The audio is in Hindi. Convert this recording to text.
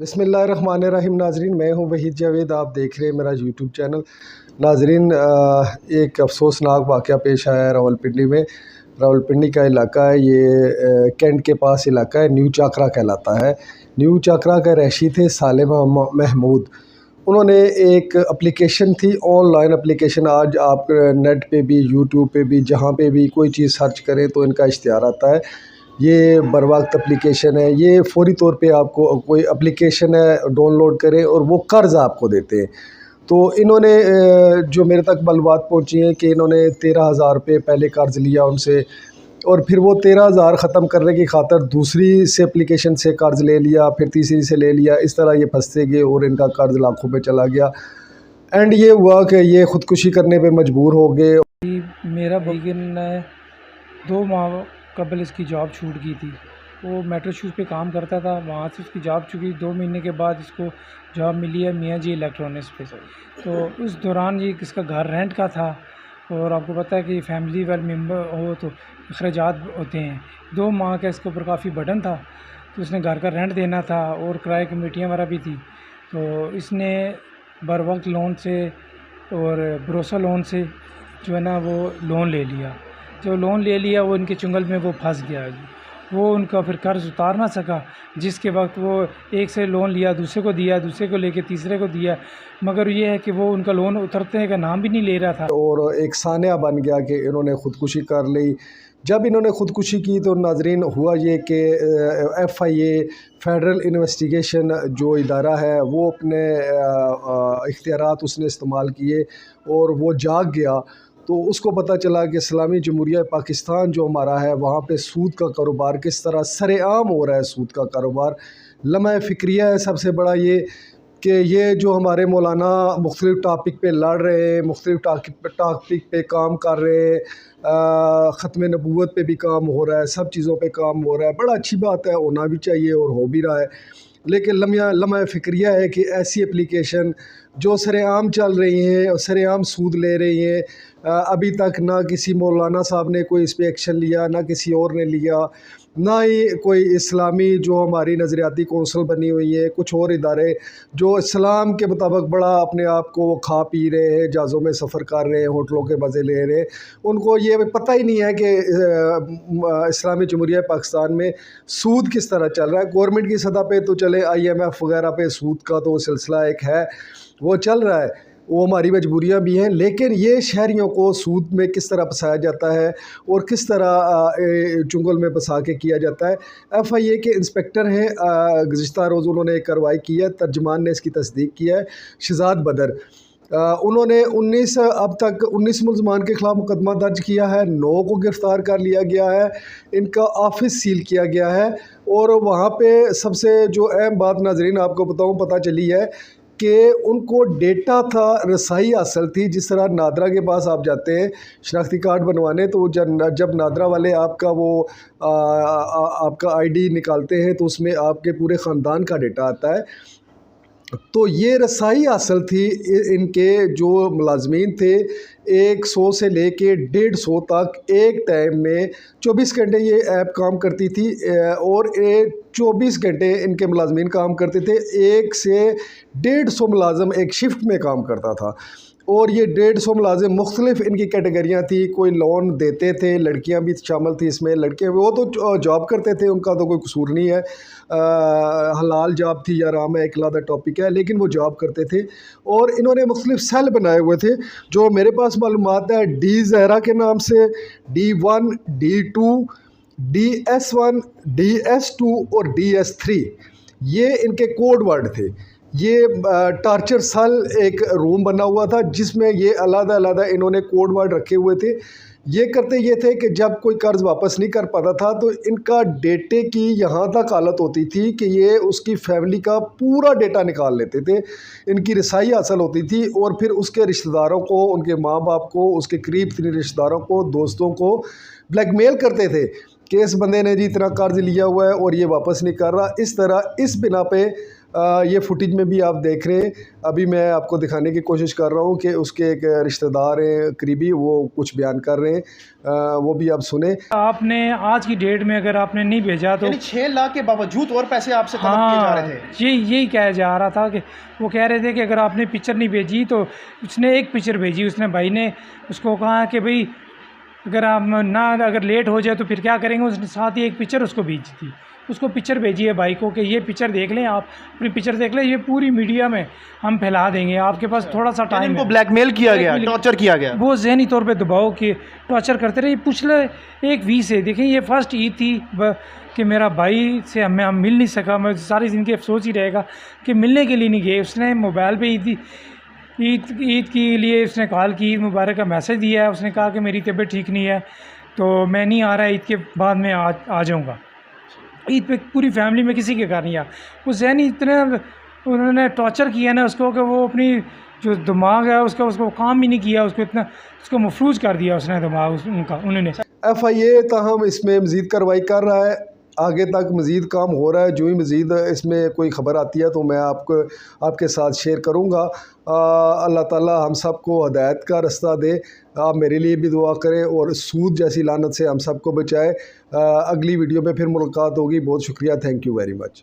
बिस्मिल्लाहिर्रहमानिर्रहीम। नाजरीन, मैं हूं वहीद जावेद, आप देख रहे हैं मेरा यूट्यूब चैनल। नाजरीन, एक अफसोसनाक वाक़या पेश आया है रावलपिंडी में। रावलपिंडी का इलाका है ये, कैंट के पास इलाका है, न्यू चाकरा कहलाता है। न्यू चाकरा का रहायशी थे सालिम महमूद। उन्होंने एक एप्लीकेशन थी, ऑनलाइन एप्लीकेशन। आज आप नेट पे भी, यूट्यूब पे भी, जहाँ पे भी कोई चीज़ सर्च करें तो इनका इश्तिहार आता है। ये बर वक्त एप्लीकेशन है, ये फ़ौरी तौर पे आपको कोई एप्लीकेशन है डाउनलोड करें और वो कर्ज़ आपको देते हैं। तो इन्होंने जो मेरे तक मालूमात पहुँची हैं कि इन्होंने 13,000 रुपये पहले कर्ज़ लिया उनसे, और फिर वो 13,000 ख़त्म करने की खातर दूसरी से एप्लीकेशन से कर्ज़ ले लिया, फिर तीसरी से ले लिया। इस तरह ये फंसते गए और इनका कर्ज़ लाखों पे चला गया। एंड ये हुआ कि ये ख़ुदकुशी करने पे मजबूर हो गए। मेरा भाई ने 2 माह कबल इसकी जॉब छूट गई थी। वो मेट्रो शूज़ पे काम करता था, वहाँ से उसकी जॉब छूटी। 2 महीने के बाद इसको जॉब मिली है मियाँ जी इलेक्ट्रॉनिक्स पे। तो उस दौरान ये इसका घर रेंट का था, और आपको पता है कि फैमिली वाले मेम्बर हो तो अखराजात होते हैं। 2 माह का इसके ऊपर काफ़ी बर्डन था, तो उसने घर का रेंट देना था और किराए कमेटियाँ वगैरह भी थी। तो इसने बर वक्त लोन से और भरोसा लोन से जो है ना वो लोन ले लिया। जो लोन ले लिया वो इनके चुंगल में वो फंस गया जी। वो उनका फिर कर्ज़ उतार ना सका, जिसके वक्त वो एक से लोन लिया, दूसरे को दिया, दूसरे को लेके तीसरे को दिया, मगर ये है कि वो उनका लोन उतरने का नाम भी नहीं ले रहा था। और एक सान्या बन गया कि इन्होंने ख़ुदकुशी कर ली। जब इन्होंने ख़ुदकुशी की तो नाजरीन हुआ ये कि FIA फेडरल इन्वेस्टिगेशन जो इदारा है वो अपने इख्तियारात उसने इस्तेमाल किए और वो जाग गया। तो उसको पता चला कि इस्लामी जमहूरिया पाकिस्तान जो हमारा है वहाँ पे सूद का कारोबार किस तरह सरेआम हो रहा है। सूद का कारोबार लम्हा फ़िक्रिया है। सबसे बड़ा ये कि ये जो हमारे मौलाना मुख्तलिफ़ टॉपिक पे लड़ रहे हैं, मुख्तलिफ़ टॉपिक पे काम कर रहे हैं, ख़त्म नबूवत पे भी काम हो रहा है, सब चीज़ों पे काम हो रहा है। बड़ा अच्छी बात है, होना भी चाहिए और हो भी रहा है। लेकिन लम्हा फ़िक्रिया है कि ऐसी एप्लीकेशन जो सरेआम चल रही हैं और सरेआम सूद ले रही हैं, अभी तक ना किसी मौलाना साहब ने कोई इस पर एक्शन लिया, ना किसी और ने लिया, ना ही कोई इस्लामी जो हमारी नज़रियाती कौंसल बनी हुई है, कुछ और इदारे जो इस्लाम के मुताबिक बड़ा अपने आप को खा पी रहे हैं, जहाज़ों में सफ़र कर रहे हैं, होटलों के मज़े ले रहे हैं, उनको ये पता ही नहीं है कि इस्लामी जमहूरिया पाकिस्तान में सूद किस तरह चल रहा है। गवर्नमेंट की सतह पे तो चले IMF वगैरह पे सूद का तो सिलसिला एक है, वो चल रहा है, वो हमारी मजबूरियाँ भी हैं। लेकिन ये शहरियों को सूद में किस तरह फंसाया जाता है और किस तरह चुंगल में फंसा के किया जाता है। FIA के इंस्पेक्टर हैं, गुज़िश्ता रोज़ उन्होंने एक कार्रवाई की है, तर्जमान ने इसकी तस्दीक किया है, शहजाद बदर। उन्होंने 19 अब तक 19 मुलजमान के ख़िलाफ़ मुकदमा दर्ज किया है, 9 को गिरफ़्तार कर लिया गया है, इनका ऑफिस सील किया गया है। और वहाँ पे सबसे जो अहम बात नाज़रीन आपको बताऊँ पता चली है कि उनको डेटा था, रसाई हासिल थी। जिस तरह नादरा के पास आप जाते हैं शनाख्ती कार्ड बनवाने, तो जब नादरा वाले आपका वो आपका ID निकालते हैं तो उसमें आपके पूरे ख़ानदान का डेटा आता है। तो ये रसाई हासिल थी इनके जो मुलाजमीन थे, 100 से लेके 150 तक एक टाइम में 24 घंटे ये ऐप काम करती थी। और 24 घंटे इनके मुलाजमीन काम करते थे। 1 से 150 मुलाजम एक शिफ्ट में काम करता था। और ये 150 मुलाजिम मुख्तलिफ़ इनकी कैटेगरियाँ थी। कोई लोन देते थे, लड़कियां भी शामिल थी इसमें। लड़कियां वो तो जॉब करते थे, उनका तो कोई कसूर नहीं है, हलाल जॉब थी या आराम है, एक अलग टॉपिक है, लेकिन वो जॉब करते थे। और इन्होंने मुख्तलिफ़ सेल बनाए हुए थे जो मेरे पास मालूमात है D ज़हरा के नाम से, D1, D2, DS1, DS2 और DS3, ये इनके कोड वर्ड थे। ये टार्चर सेल एक रूम बना हुआ था जिसमें ये अलग-अलग इन्होंने कोड वर्ड रखे हुए थे। ये करते ये थे कि जब कोई कर्ज़ वापस नहीं कर पाता था तो इनका डेटे की यहाँ तक हालत होती थी कि ये उसकी फैमिली का पूरा डेटा निकाल लेते थे। इनकी रसाई हासिल होती थी और फिर उसके रिश्तेदारों को, उनके माँ बाप को, उसके करीब तरीन रिश्तेदारों को, दोस्तों को ब्लैकमेल करते थे कि इस बंदे ने जी इतना कर्ज़ लिया हुआ है और ये वापस नहीं कर रहा। इस तरह इस बिना पे ये फुटेज में भी आप देख रहे हैं। अभी मैं आपको दिखाने की कोशिश कर रहा हूँ कि उसके एक रिश्तेदार हैं करीबी, वो कुछ बयान कर रहे हैं, वो भी आप सुने। आपने आज की डेट में अगर आपने नहीं भेजा तो 6 लाख के बावजूद और पैसे आपसे तलब किए जा रहे थे। यही कहा जा रहा था कि वो कह रहे थे कि अगर आपने पिक्चर नहीं भेजी तो उसने एक पिक्चर भेजी, उसने भाई ने उसको कहा कि भाई अगर आप ना अगर लेट हो जाए तो फिर क्या करेंगे। उसने साथ ही एक पिक्चर उसको भेजी थी, उसको पिक्चर भेजी है भाई को कि ये पिक्चर देख लें, आप अपनी पिक्चर देख लें, ये पूरी मीडिया में हम फैला देंगे, आपके पास थोड़ा सा टाइम इनको है। ब्लैकमेल किया गया, टॉर्चर किया गया। वो जहनी तौर पे दबाव के टॉर्चर करते रहे पिछले एक वीक से। देखें ये फर्स्ट ईद थी कि मेरा भाई से हम मिल नहीं सका, मैं सारी ज़िंदगी अफसोस ही रहेगा कि मिलने के लिए नहीं गए। उसने मोबाइल पे ईद के लिए उसने कॉल की, ईद मुबारक का मैसेज दिया है, उसने कहा कि मेरी तबीयत ठीक नहीं है तो मैं नहीं आ रहा, ईद के बाद मैं आ जाऊँगा। ईद पे पूरी फैमिली में किसी के घर नहीं आया। वो जहनी इतने उन्होंने टॉर्चर किया ना उसको कि वो अपनी जो दिमाग है उसको काम भी नहीं किया, उसको इतना उसको महफूज कर दिया उसने दिमाग उन्होंने। FIA ताहम इसमें मज़ीद कार्रवाई कर रहा है, आगे तक मज़ीद काम हो रहा है। जो ही मज़ीद इसमें कोई ख़बर आती है तो मैं आपके साथ शेयर करूँगा। अल्लाह ताला हम सब को हदायत का रास्ता दे। आप मेरे लिए भी दुआ करें और सूद जैसी लानत से हम सब को बचाए। अगली वीडियो में फिर मुलाकात होगी। बहुत शुक्रिया, थैंक यू वेरी मच।